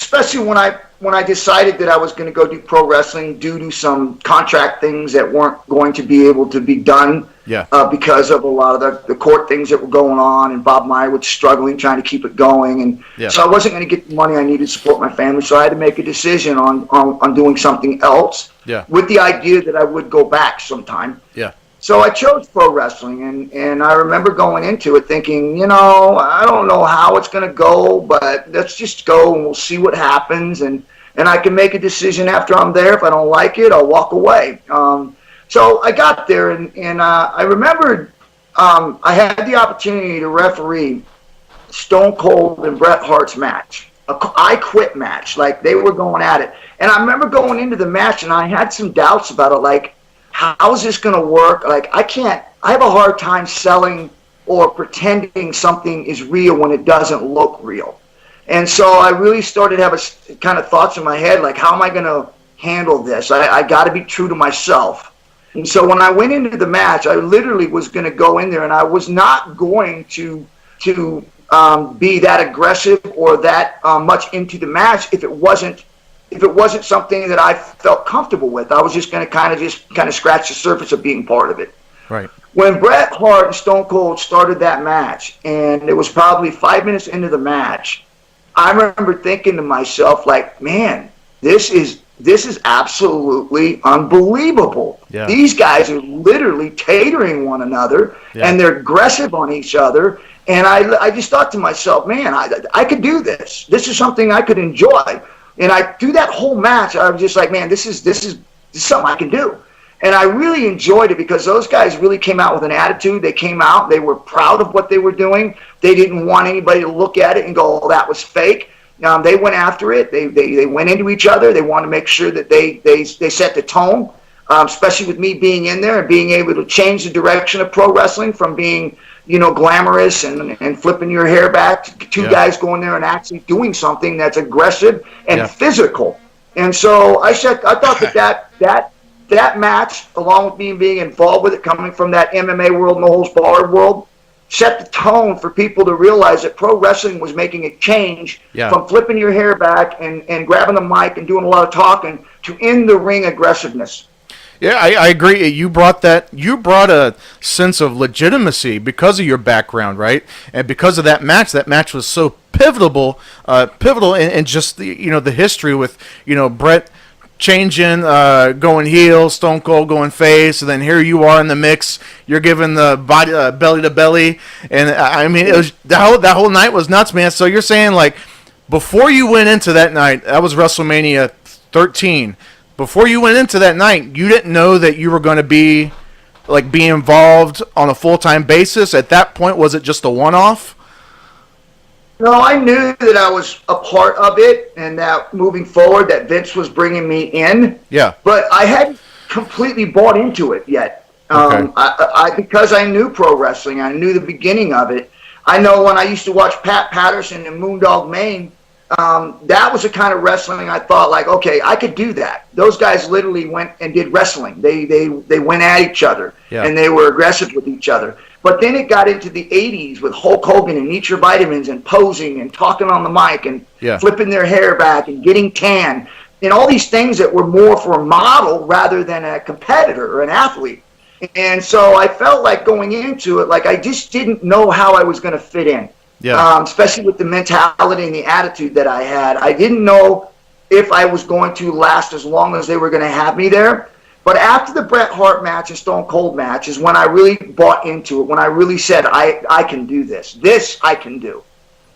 especially when I decided that I was going to go do pro wrestling due to some contract things that weren't going to be able to be done because of a lot of the court things that were going on, and Bob Meyer was struggling trying to keep it going, and so I wasn't going to get the money I needed to support my family, so I had to make a decision on doing something else with the idea that I would go back sometime. So I chose pro wrestling, and I remember going into it thinking, I don't know how it's going to go, but let's just go and we'll see what happens, and I can make a decision after I'm there. If I don't like it, I'll walk away. So I got there, and I remembered I had the opportunity to referee Stone Cold and Bret Hart's match, I Quit match, like they were going at it. And I remember going into the match, and I had some doubts about it, like, how is this going to work? Like, I have a hard time selling or pretending something is real when it doesn't look real. And so I really started to have a kind of thoughts in my head, like, how am I going to handle this? I got to be true to myself. And so when I went into the match, I literally was going to go in there, and I was not going to be that aggressive or that much into the match if it wasn't something that I felt comfortable with. I was just going to kind of scratch the surface of being part of it. Right. When Bret Hart and Stone Cold started that match, and it was probably 5 minutes into the match, I remember thinking to myself, like, man, this is absolutely unbelievable. Yeah. These guys are literally catering one another, and they're aggressive on each other. And I just thought to myself, man, I could do this. This is something I could enjoy. And through that whole match, I was just like, man, this is something I can do. And I really enjoyed it because those guys really came out with an attitude. They came out, they were proud of what they were doing. They didn't want anybody to look at it and go, oh, that was fake. They went after it. They went into each other. They wanted to make sure that they set the tone, especially with me being in there and being able to change the direction of pro wrestling from being, glamorous and flipping your hair back to two guys going there and actually doing something that's aggressive and physical. And so I thought that match, along with me being involved with it, coming from that MMA world, no holds barred world, set the tone for people to realize that pro wrestling was making a change from flipping your hair back and grabbing the mic and doing a lot of talking to in-the-ring aggressiveness. Yeah, I agree. You brought a sense of legitimacy because of your background, right? And because of that match was so pivotal in just the history with, Bret changing, going heel, Stone Cold going face, and then here you are in the mix. You're giving the body belly to belly, and I mean, it was that whole night was nuts, man. So you're saying, like, before you went into that night, that was WrestleMania 13. Before you went into that night, you didn't know that you were going to be involved on a full-time basis. At that point, was it just a one-off? No, I knew that I was a part of it, and that moving forward, that Vince was bringing me in. Yeah. But I hadn't completely bought into it yet. Okay. Because I knew pro wrestling, I knew the beginning of it. I know when I used to watch Pat Patterson and Moondog Mayne, that was the kind of wrestling I thought, like, okay, I could do that. Those guys literally went and did wrestling. They went at each other, and they were aggressive with each other. But then it got into the 80s with Hulk Hogan and Eat Your Vitamins and posing and talking on the mic and flipping their hair back and getting tan and all these things that were more for a model rather than a competitor or an athlete. And so I felt like going into it, like I just didn't know how I was going to fit in. Yeah. Especially with the mentality and the attitude that I had. I didn't know if I was going to last as long as they were going to have me there. But after the Bret Hart match and Stone Cold match is when I really bought into it, when I really said, I can do this. This I can do.